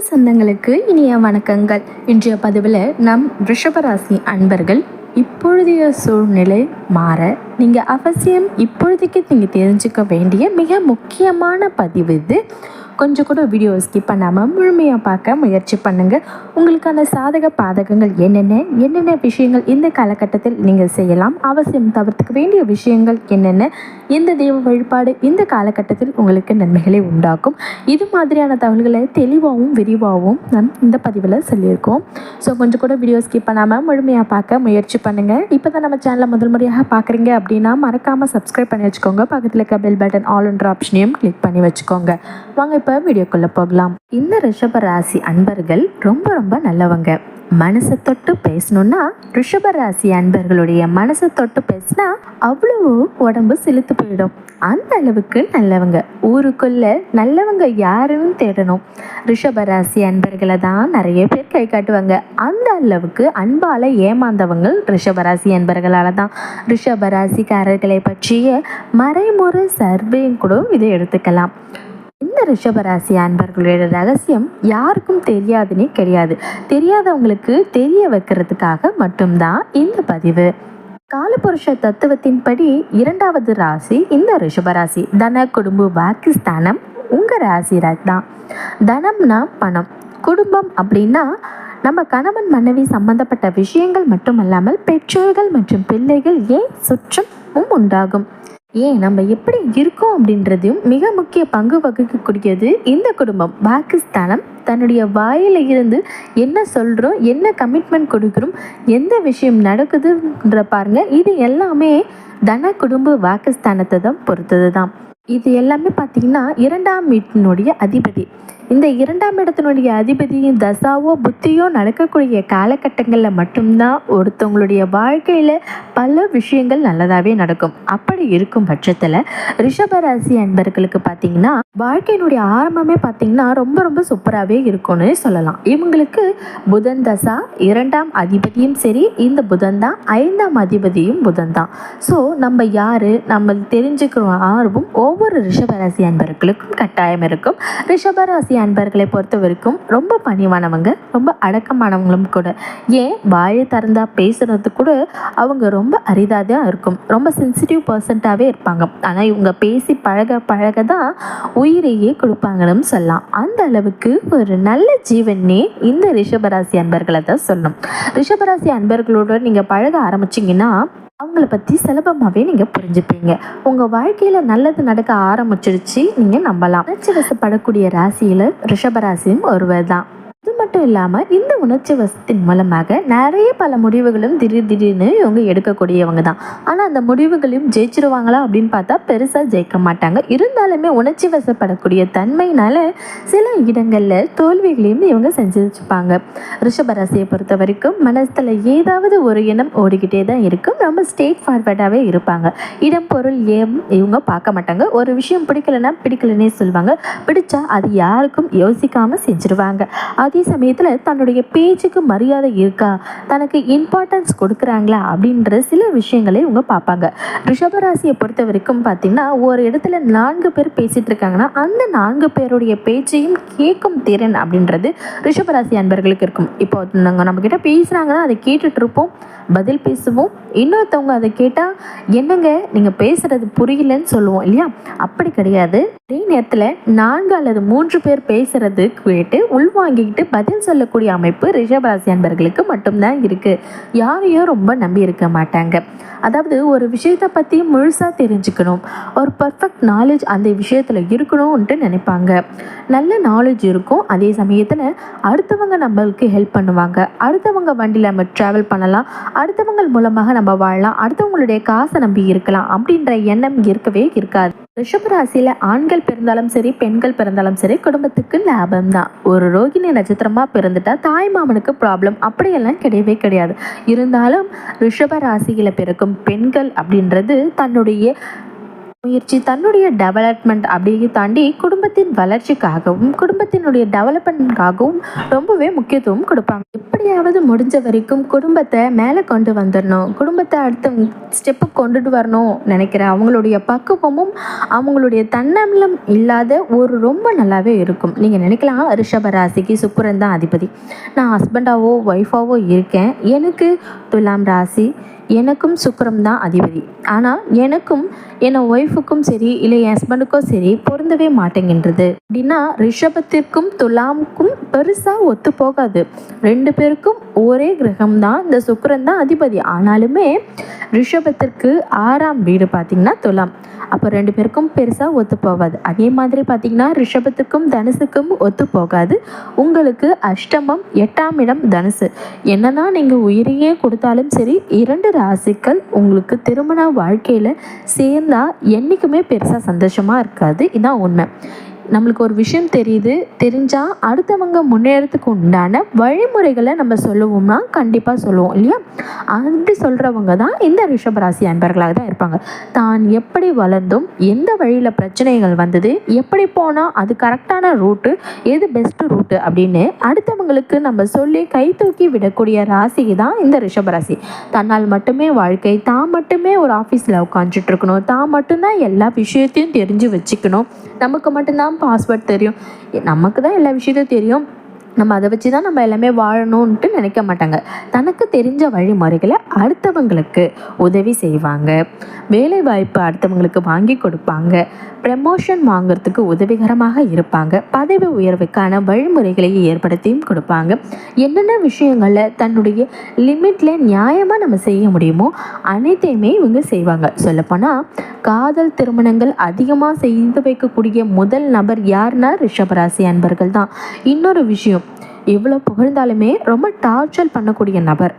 சொந்தங்களுக்கு இனிய வணக்கங்கள். இன்றைய பதிவில் நம் ரிஷபராசி அன்பர்கள் இப்பொழுதைய சூழ்நிலை மாற நீங்கள் அவசியம் இப்பொழுதைக்கு நீங்கள் தெரிஞ்சுக்க வேண்டிய மிக முக்கியமான பதிவு இது. கொஞ்சம் கூட வீடியோ ஸ்கிப் பண்ணாமல் முழுமையாக பார்க்க முயற்சி பண்ணுங்கள். உங்களுக்கான சாதக பாதகங்கள் என்னென்ன விஷயங்கள் இந்த காலகட்டத்தில் நீங்கள் செய்யலாம், அவசியம் தவிர்த்துக்க வேண்டிய விஷயங்கள் என்னென்ன, எந்த தெய்வ வழிபாடு இந்த காலகட்டத்தில் உங்களுக்கு நன்மைகளை உண்டாக்கும், இது மாதிரியான தகவல்களை தெளிவாகவும் விரிவாகவும் நம் இந்த பதிவில் சொல்லியிருக்கோம். ஸோ கொஞ்சம் கூட வீடியோ ஸ்கிப் பண்ணாமல் முழுமையாக பார்க்க முயற்சி பண்ணுங்கள். இப்போ தான் நம்ம சேனலை முதல் முறையாக பார்க்குறீங்க அப்படின்னா மறக்காமல் சப்ஸ்கிரைப் பண்ணி வச்சுக்கோங்க. பக்கத்தில் இருக்க பெல் பட்டன் ஆல் என்ற ஆப்ஷனையும் கிளிக் பண்ணி வச்சுக்கோங்க. வாங்க இப்போ வீடியோக்குள்ளே போகலாம். இந்த ரிஷப ராசி அன்பர்கள் ரொம்ப நல்லவங்க. மனசை தொட்டு பேசணும்னா ரிஷப ராசி அன்பர்களுடைய மனசை தொட்டு பேசினா அவ்வளவு உடம்பு செலுத்து போயிடும். அந்த அளவுக்கு நல்லவங்க. ஊருக்குள்ள நல்லவங்க யாருன்னு தேடணும். ரிஷபராசி அன்பர்களை தான் நிறைய பேர் கை காட்டுவாங்க. அந்த அளவுக்கு அன்பால ஏமாந்தவங்க ரிஷபராசி அன்பர்களால தான். ரிஷபராசிக்காரர்களை பற்றிய மறைமுறை சர்வேன்னு கூட இதை எடுத்துக்கலாம். இந்த ரிஷபராசி அன்பர்களுடைய ரகசியம் யாருக்கும் தெரியாதுன்னே கிடையாது. தெரியாதவங்களுக்கு தெரிய வைக்கிறதுக்காக மட்டும்தான் இந்த பதிவு. காலபுருஷ தத்துவத்தின்படி இரண்டாவது ராசி இந்த ரிஷபராசி. தன குடும்ப வாக்குஸ்தானம் உங்க ராசி தான். தனம்னா பணம், குடும்பம் அப்படின்னா நம்ம கணவன் மனைவி சம்பந்தப்பட்ட விஷயங்கள் மட்டுமல்லாமல் பெற்றோர்கள் மற்றும் பிள்ளைகள் ஏன் சுற்றமும் உண்டாகும். ஏன் நம்ம எப்படி இருக்கோம் அப்படின்றதையும் மிக முக்கிய பங்கு வகிக்கக்கூடியது இந்த குடும்பம். பாகிஸ்தானம் தன்னுடைய வாயில இருந்து என்ன சொல்கிறோம், என்ன கமிட்மெண்ட் கொடுக்குறோம், எந்த விஷயம் நடக்குதுன்ற பாருங்க. இது எல்லாமே தன குடும்ப வாக்குஸ்தானத்தை தான் பொறுத்தது தான். இது எல்லாமே பார்த்தீங்கன்னா இரண்டாம் வீட்டினுடைய அதிபதி. இந்த இரண்டாம் இடத்தினுடைய அதிபதியும் தசாவோ புத்தியோ நடக்கக்கூடிய காலகட்டங்களில் மட்டும்தான் ஒருத்தவங்களுடைய வாழ்க்கையில் பல விஷயங்கள் நல்லதாகவே நடக்கும். அப்படி இருக்கும் பட்சத்தில் ரிஷபராசி அன்பர்களுக்கு பார்த்தீங்கன்னா வாழ்க்கையினுடைய ஆரம்பமே பார்த்தீங்கன்னா ரொம்ப சூப்பராகவே இருக்கும்னு சொல்லலாம். இவங்களுக்கு புதன் தசா இரண்டாம் அதிபதியும் சரி, இந்த புதன் தான் ஐந்தாம் அதிபதியும் புதன் தான். ஸோ நம்ம யார் நம்ம தெரிஞ்சுக்கிற ஆர்வம் ஒவ்வொரு ரிஷபராசி அன்பர்களுக்கும் கட்டாயம் இருக்கும். ரிஷபராசி அன்பர்களை பொறுத்த வரைக்கும் ரொம்ப பணிவானவங்க, ரொம்ப அடக்கமானவங்களும் கூட. ஏன் வாயை திறந்தா பேசுறது கூட அவங்க ரொம்ப அரிதாதான் இருக்கும். ரொம்ப சென்சிட்டிவ் பர்சன்டாகவே இருப்பாங்க. ஆனால் இவங்க பேசி பழக தான் உயிரையே கொடுப்பாங்கன்னு சொல்லலாம். அந்த அளவுக்கு ஒரு நல்ல ஜீவனே இந்த ரிஷபராசி அன்பர்களை தான் சொல்லணும். ரிஷபராசி அன்பர்களோட நீங்கள் பழக ஆரம்பிச்சிங்கன்னா அவங்கள பற்றி சுலபமாகவே நீங்கள் புரிஞ்சுப்பீங்க. உங்கள் வாழ்க்கையில் நல்லது நடக்க ஆரம்பிச்சிருச்சு நீங்கள் நம்பலாம். உணர்ச்சி வசப்படக்கூடிய ராசியில் ரிஷபராசியும் ஒருவர் தான். இது மட்டும் இல்லாமல் இந்த உணர்ச்சி வசத்தின் மூலமாக நிறைய பல முடிவுகளும் திடீர்னு இவங்க எடுக்கக்கூடியவங்க தான். ஆனால் அந்த முடிவுகளையும் ஜெயிச்சிருவாங்களா அப்படின்னு பார்த்தா பெருசாக ஜெயிக்க மாட்டாங்க. இருந்தாலுமே உணர்ச்சி வசப்படக்கூடிய தன்மையினால சில இடங்களில் தோல்விகளையும் இவங்க செஞ்சு வச்சுப்பாங்க. ரிஷபராசியை பொறுத்த வரைக்கும் மனசில் ஏதாவது ஒரு எண்ணம் ஓடிக்கிட்டே தான் இருக்கும். ரொம்ப ஸ்ட்ரெயிட் ஃபார்வர்டாகவே இருப்பாங்க. இடம் பொருள் இவங்க பார்க்க மாட்டாங்க. ஒரு விஷயம் பிடிக்கலன்னே சொல்லுவாங்க. பிடிச்சா அது யாருக்கும் யோசிக்காமல் செஞ்சுருவாங்க. அதே சமயத்தில் தன்னுடைய பேச்சுக்கு மரியாதை இருக்கா, தனக்கு இம்பார்ட்டன்ஸ் கொடுக்குறாங்களா அப்படின்ற சில விஷயங்களை இவங்க பார்ப்பாங்க. ரிஷபராசியை பொறுத்த வரைக்கும் பார்த்தீங்கன்னா ஒரு இடத்துல 4 பேர் பேசிட்டு இருக்காங்கன்னா அந்த 4 பேருடைய பேச்சையும் கேட்கும் திறன் அப்படின்றது ரிஷபராசி அன்பர்களுக்கு இருக்கும். இப்போ நம்ம கிட்ட பேசுகிறாங்கன்னா அதை கேட்டுட்டு இருப்போம், பதில் பேசுவோம். இன்னொருத்தவங்க அதை கேட்டால் என்னங்க நீங்கள் பேசுகிறது புரியலன்னு சொல்லுவோம் இல்லையா? அப்படி கிடையாது. அதே நேரத்தில் 4 அல்லது 3 பேர் பேசுறது கேட்டு உள்வாங்கிக்கிட்டு பதில் சொல்லக்கூடிய அமைப்பு ரிஷபராசி அன்பர்களுக்கு மட்டும்தான் இருக்குது. யாரையும் ரொம்ப நம்பி இருக்க மாட்டாங்க. அதாவது ஒரு விஷயத்தை பற்றி முழுசாக தெரிஞ்சுக்கணும், ஒரு பர்ஃபெக்ட் நாலேஜ் அந்த விஷயத்தில் இருக்கணும்ன்ட்டு நினைப்பாங்க. நல்ல நாலேஜ் இருக்கும். அதே சமயத்தில் அடுத்தவங்க நம்மளுக்கு ஹெல்ப் பண்ணுவாங்க. அடுத்தவங்க வண்டியில் நம்ம ட்ராவல் பண்ணலாம், அடுத்தவங்க மூலமாக நம்ம வாழலாம், அடுத்தவங்களுடைய காசை நம்பி இருக்கலாம் அப்படின்ற எண்ணம் இருக்கவே இருக்காது. ரிஷபராசியில் ஆண்கள் பிறந்தாலும் சரி, பெண்கள் பிறந்தாலும் சரி, குடும்பத்துக்கு லாபம் தான். ஒரு ரோகிணி நட்சத்திரமாக பிறந்துட்டா தாய் மாமனுக்கு ப்ராப்ளம் அப்படியெல்லாம் கிடையவே கிடையாது. இருந்தாலும் ரிஷபராசியில் பிறக்கும் பெண்கள் அப்படின்றது தன்னுடைய முயற்சி தன்னுடைய டெவலப்மெண்ட் அப்படியே தாண்டி குடும்பத்தின் வளர்ச்சிக்காகவும் குடும்பத்தினுடைய டெவலப்மெண்ட்காகவும் ரொம்பவே முக்கியத்துவம் கொடுப்பாங்க. எப்படியாவது முடிஞ்ச வரைக்கும் குடும்பத்தை மேலே கொண்டு வந்துடணும், குடும்பத்தை அடுத்த ஸ்டெப்புக்கு கொண்டுட்டு வரணும் நினைக்கிற அவங்களுடைய பக்குவமும் அவங்களுடைய தன்னலம் இல்லாத ஒரு ரொம்ப நல்லாவே இருக்கும். நீங்கள் நினைக்கலாம் ரிஷப ராசிக்கு சுக்கிரன் தான் அதிபதி, நான் ஹஸ்பண்டாவோ ஒய்ஃபாவோ இருக்கேன், எனக்கு துலாம் ராசி, எனக்கும் சுக்கிரம் தான் அதிபதி, ஆனால் எனக்கும் என் ஒய்ஃபுக்கும் சரி இல்லை என் ஹஸ்பண்டுக்கும் சரி பொருந்தவே மாட்டேங்கின்றது அப்படின்னா ரிஷபத்திற்கும் துலாமுக்கும் பெருசாக ஒத்து போகாது. 2 பேருக்கும் ஒரே கிரகம் தான், இந்த சுக்கிரன் தான் அதிபதி. ஆனாலுமே ரிஷபத்திற்கு 6ஆம் வீடு பார்த்திங்கன்னா துலாம், அப்போ 2 பேருக்கும் பெருசாக ஒத்து போகாது. அதே மாதிரி பார்த்திங்கன்னா ரிஷபத்துக்கும் தனுசுக்கும் ஒத்து போகாது. உங்களுக்கு அஷ்டமம் 8ஆம் இடம் தனுசு. என்னதான் நீங்கள் உயிரையே கொடுத்தாலும் சரி 2 ராசிகள் உங்களுக்கு திருமண வாழ்க்கையில் சேர்ந்தால் என்றைக்குமே பெருசாக சந்தோஷமாக இருக்காது. இதுதான் உண்மை. நம்மளுக்கு ஒரு விஷயம் தெரிஞ்சால் அடுத்தவங்க முன்னேறத்துக்கு உண்டான வழிமுறைகளை நம்ம சொல்லுவோம்னா கண்டிப்பாக சொல்லுவோம் இல்லையா? அப்படி சொல்கிறவங்க தான் இந்த ரிஷபராசி அன்பர்களாக தான் இருப்பாங்க. தான் எப்படி வளர்ந்தும் எந்த வழியில் பிரச்சனைகள் வந்தது, எப்படி போனால் அது கரெக்டான ரூட்டு, எது பெஸ்ட்டு ரூட்டு அப்படின்னு அடுத்தவங்களுக்கு நம்ம சொல்லி கை தூக்கி விடக்கூடிய ராசி தான் இந்த ரிஷபராசி. தன்னால் மட்டுமே வாழ்க்கை, தான் மட்டுமே ஒரு ஆஃபீஸில் உட்காந்துட்டு இருக்கணும், தான் மட்டும்தான் எல்லா விஷயத்தையும் தெரிஞ்சு வச்சுக்கணும், நமக்கு மட்டும்தான் பாஸ்வேர்ட் தெரியும், நமக்கு தான் எல்லா விஷயத்தையும் தெரியும், நம்ம அதை வச்சு தான் நம்ம எல்லாமே வாழணும்ன்ட்டு நினைக்க மாட்டாங்க. தனக்கு தெரிஞ்ச வழிமுறைகளை அடுத்தவங்களுக்கு உதவி செய்வாங்க, வேலை வாய்ப்பு அடுத்தவங்களுக்கு வாங்கி கொடுப்பாங்க, ப்ரமோஷன் வாங்கிறதுக்கு உதவிகரமாக இருப்பாங்க, பதவி உயர்வுக்கான வழிமுறைகளை ஏற்படுத்தியும் கொடுப்பாங்க. என்னென்ன விஷயங்களில் தன்னுடைய லிமிட்டில் நியாயமாக நம்ம செய்ய முடியுமோ அனைத்தையுமே இவங்க செய்வாங்க. சொல்லப்போனால் காதல் திருமணங்கள் அதிகமாக செய்து வைக்கக்கூடிய முதல் நபர் யாருன்னா ரிஷபராசி அன்பர்கள் தான். இன்னொரு விஷயம், எவ்வளோ புகழ்ந்தாலுமே ரொம்ப டார்ச்சர் பண்ணக்கூடிய நபர்.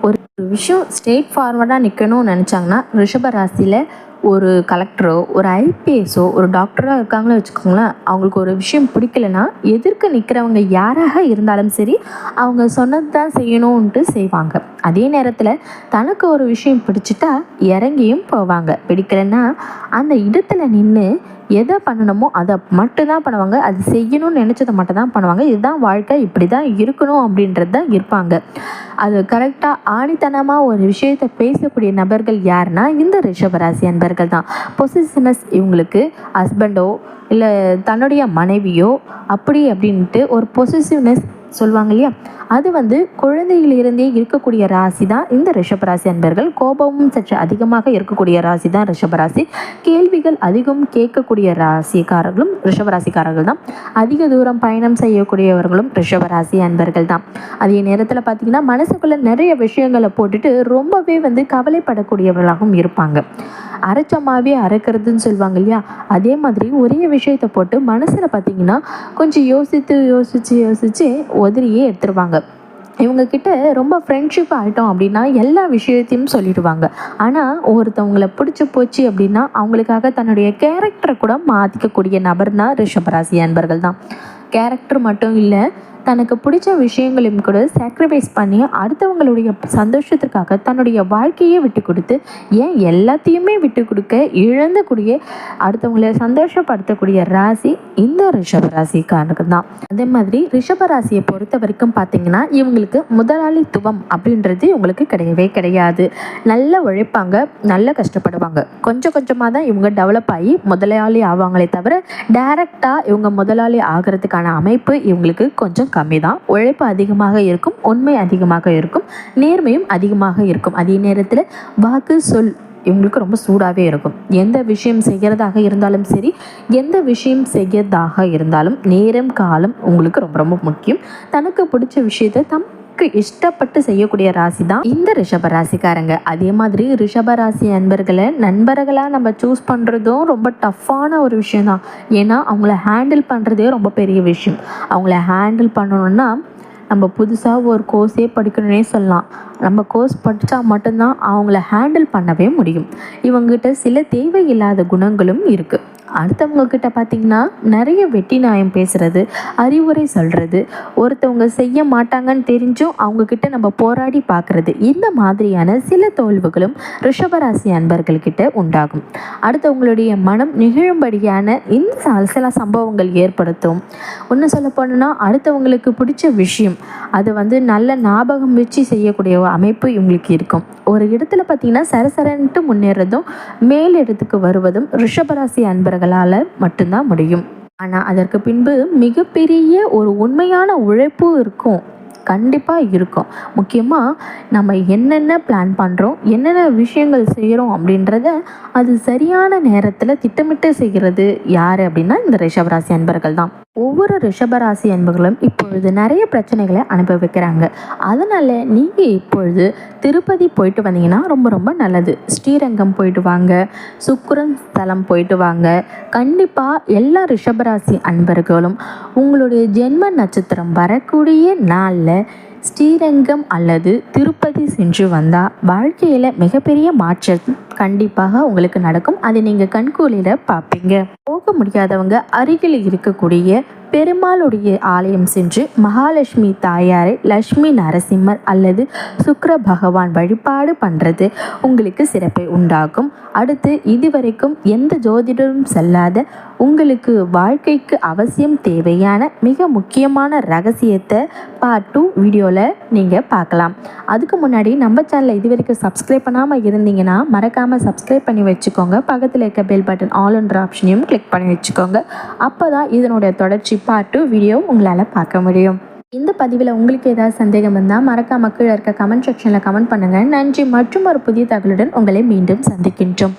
ஒரு விஷயம் ஸ்ட்ரெயிட் ஃபார்வர்டாக நிற்கணும்னு நினச்சாங்கன்னா ரிஷபராசியில் ஒரு கலெக்டரோ ஒரு ஐபிஎஸோ ஒரு டாக்டரோ இருக்காங்களோ வச்சுக்கோங்களேன், அவங்களுக்கு ஒரு விஷயம் பிடிக்கலைன்னா எதிர்க்க நிற்கிறவங்க யாராக இருந்தாலும் சரி அவங்க சொன்னது தான் செய்யணும்ன்ட்டு செய்வாங்க. அதே நேரத்தில் தனக்கு ஒரு விஷயம் பிடிச்சிட்டா இறங்கியும் போவாங்க. பிடிக்கலைன்னா அந்த இடத்துல நின்று எதை பண்ணணுமோ அதை மட்டும்தான் பண்ணுவாங்க, அது செய்யணும்னு நினச்சதை மட்டும் தான் பண்ணுவாங்க. இதுதான் வாழ்க்கை, இப்படி தான் இருக்கணும் அப்படின்றது தான் இருப்பாங்க. அது கரெக்டாக ஆணித்தனமாக ஒரு விஷயத்தை பேசக்கூடிய நபர்கள் யாருன்னா இந்த ரிஷபராசி அன்பர்கள் தான். பொசிஷனஸ் இவங்களுக்கு ஹஸ்பண்டோ இல்லை தன்னுடைய மனைவியோ அப்படி அப்படின்ட்டு ஒரு பொசிசிவ்னஸ் சொல்லுவாங்க இல்லையா, அது குழந்தையிலிருந்தே இருக்கக்கூடிய ராசி தான் இந்த ரிஷபராசி அன்பர்கள். கோபமும் சற்று அதிகமாக இருக்கக்கூடிய ராசி தான் ரிஷபராசி. கேள்விகள் அதிகம் கேட்கக்கூடிய ராசிக்காரர்களும் ரிஷபராசிக்காரர்கள் தான். அதிக தூரம் பயணம் செய்யக்கூடியவர்களும் ரிஷபராசி அன்பர்கள் தான். அதே நேரத்தில் பார்த்திங்கன்னா மனசுக்குள்ளே நிறைய விஷயங்களை போட்டுட்டு ரொம்பவே கவலைப்படக்கூடியவர்களாகவும் இருப்பாங்க. அரைச்சமாவே அரைக்கிறதுன்னு சொல்லுவாங்க இல்லையா, அதே மாதிரி ஒரே விஷயத்தை போட்டு மனசில் பார்த்திங்கன்னா கொஞ்சம் யோசித்து உதறியே எடுத்துருவாங்க. இவங்கக்கிட்ட ரொம்ப ஃப்ரெண்ட்ஷிப் ஆகிட்டோம் அப்படின்னா எல்லா விஷயத்தையும் சொல்லிடுவாங்க. ஆனால் ஒருத்தவங்களை பிடிச்சி போச்சு அப்படின்னா அவங்களுக்காக தன்னுடைய கேரக்டரை கூட மாற்றிக்கக்கூடிய நபர்னா ரிஷபராசி அன்பர்கள் தான். கேரக்டர் மட்டும் இல்லை, தனக்கு பிடிச்ச விஷயங்களையும் கூட சாக்ரிஃபைஸ் பண்ணி அடுத்தவங்களுடைய சந்தோஷத்துக்காக தன்னுடைய வாழ்க்கையே விட்டு கொடுத்து, ஏன் எல்லாத்தையுமே விட்டு கொடுக்க இழந்தக்கூடிய அடுத்தவங்களை சந்தோஷப்படுத்தக்கூடிய ராசி இந்த ரிஷபராசிக்காரனுக்கு தான். அதே மாதிரி ரிஷபராசியை பொறுத்த வரைக்கும் பார்த்தீங்கன்னா இவங்களுக்கு முதலாளித்துவம் அப்படின்றது இவங்களுக்கு கிடையவே கிடையாது. நல்லா உழைப்பாங்க, நல்லா கஷ்டப்படுவாங்க. கொஞ்சம் கொஞ்சமாக தான் இவங்க டெவலப் ஆகி முதலாளி ஆவாங்களே தவிர டைரக்டாக இவங்க முதலாளி ஆகிறதுக்கான அமைப்பு இவங்களுக்கு கொஞ்சம் கம்மி தான். உழைப்பு அதிகமாக இருக்கும், உண்மை அதிகமாக இருக்கும், நேர்மையும் அதிகமாக இருக்கும். அதே நேரத்தில் வாக்கு சொல் இவங்களுக்கு ரொம்ப சூடாகவே இருக்கும். எந்த விஷயம் செய்கிறதாக இருந்தாலும் சரி, எந்த விஷயம் செய்யறதாக இருந்தாலும் நேரம் காலம் உங்களுக்கு ரொம்ப ரொம்ப முக்கியம். தனக்கு பிடிச்ச விஷயத்தை தமக்கு இஷ்டப்பட்டு செய்யக்கூடிய ராசி தான் இந்த ரிஷபராசிக்காரங்க. அதே மாதிரி ரிஷபராசி அன்பர்களை நண்பர்களாக நம்ம சூஸ் பண்ணுறதும் ரொம்ப டஃப்பான ஒரு விஷயம் தான். ஏன்னா அவங்கள ஹேண்டில் பண்ணுறதே ரொம்ப பெரிய விஷயம். அவங்கள ஹேண்டில் பண்ணணுன்னா நம்ம புதுசாக ஒரு கோர்ஸே படிக்கணுன்னே சொல்லலாம். நம்ம கோர்ஸ் படித்தா மட்டும்தான் அவங்கள ஹேண்டில் பண்ணவே முடியும். இவங்ககிட்ட சில தேவையில்லாத குணங்களும் இருக்குது. அடுத்தவங்க கிட்ட பார்த்திங்கன்னா நிறைய வெட்டி நியாயம் பேசுகிறது, அறிவுரை சொல்கிறது, ஒருத்தவங்க செய்ய மாட்டாங்கன்னு தெரிஞ்சும் அவங்கக்கிட்ட நம்ம போராடி பார்க்குறது, இந்த மாதிரியான சில தோல்வுகளும் ரிஷபராசி அன்பர்கள்கிட்ட உண்டாகும். அடுத்தவங்களுடைய மனம் நிகழும்படியான இந்த சில சம்பவங்கள் ஏற்படுத்தும். ஒன்று சொல்ல போனோன்னா, அடுத்தவங்களுக்கு பிடிச்ச விஷயம் அதை நல்ல ஞாபகம் வச்சு செய்யக்கூடிய அமைப்பு இவங்களுக்கு இருக்கும். ஒரு இடத்துல பார்த்திங்கன்னா சரசரன்ட்டு முன்னேறதும் மேலிடத்துக்கு வருவதும் ரிஷபராசி அன்பர்களால் மட்டும்தான் முடியும். ஆனால் அதற்கு பின்பு மிகப்பெரிய ஒரு உண்மையான உழைப்பு இருக்கும், கண்டிப்பாக இருக்கும். முக்கியமாக நம்ம என்னென்ன பிளான் பண்ணுறோம், என்னென்ன விஷயங்கள் செய்கிறோம் அப்படின்றத அது சரியான நேரத்தில் திட்டமிட்டு செய்கிறது யார் அப்படின்னா இந்த ரிஷபராசி அன்பர்கள் தான். ஒவ்வொரு ரிஷபராசி அன்பர்களும் இப்பொழுது நிறைய பிரச்சனைகளை அனுபவிக்கிறாங்க. அதனால் நீங்கள் இப்பொழுது திருப்பதி போயிட்டு வந்தீங்கன்னா ரொம்ப ரொம்ப நல்லது. ஸ்ரீரங்கம் போயிட்டு வாங்க, சுக்கிரன் ஸ்தலம் போயிட்டு வாங்க. கண்டிப்பாக எல்லா ரிஷபராசி அன்பர்களும் உங்களுடைய ஜென்ம நட்சத்திரம் வரக்கூடிய நாளில் ஸ்ரீரங்கம் அல்லது திருப்பதி சென்று வந்தால் வாழ்க்கையில் மிகப்பெரிய மாற்றம் கண்டிப்பாக உங்களுக்கு நடக்கும். அதை நீங்கள் கண்கூலில் பார்ப்பீங்க. போக முடியாதவங்க அருகில் இருக்கக்கூடிய பெருமாளுடைய ஆலயம் சென்று மகாலட்சுமி தாயாரை, லட்சுமி நரசிம்மர் அல்லது சுக்கிர பகவான் வழிபாடு பண்ணுறது உங்களுக்கு சிறப்பை உண்டாகும். அடுத்து இதுவரைக்கும் எந்த ஜோதிடரும் செல்லாத உங்களுக்கு வாழ்க்கைக்கு அவசியம் தேவையான மிக முக்கியமான ரகசியத்தை பார்ட் 2 வீடியோவில் நீங்கள் பார்க்கலாம். அதுக்கு முன்னாடி நம்ம சேனலை இதுவரைக்கும் சப்ஸ்கிரைப் பண்ணாமல் இருந்தீங்கன்னா மறக்காமல் சப்ஸ்கிரைப் பண்ணி வச்சுக்கோங்க. பக்கத்தில் இருக்க பெல் பட்டன் ஆல்ன்ற ஆப்ஷனையும் கிளிக் பண்ணி வச்சுக்கோங்க. அப்போ தான் இதனுடைய தொடர்ச்சி பார்ட் 2 வீடியோ உங்களால் பார்க்க முடியும். இந்த பதிவில் உங்களுக்கு ஏதாவது சந்தேகம் இருந்தால் மறக்காம கீழே இருக்க கமெண்ட் செக்ஷனில் கமெண்ட் பண்ணுங்கள். நன்றி. மற்றும் ஒரு புதிய தகவலுடன் உங்களை மீண்டும் சந்திக்கின்றோம்.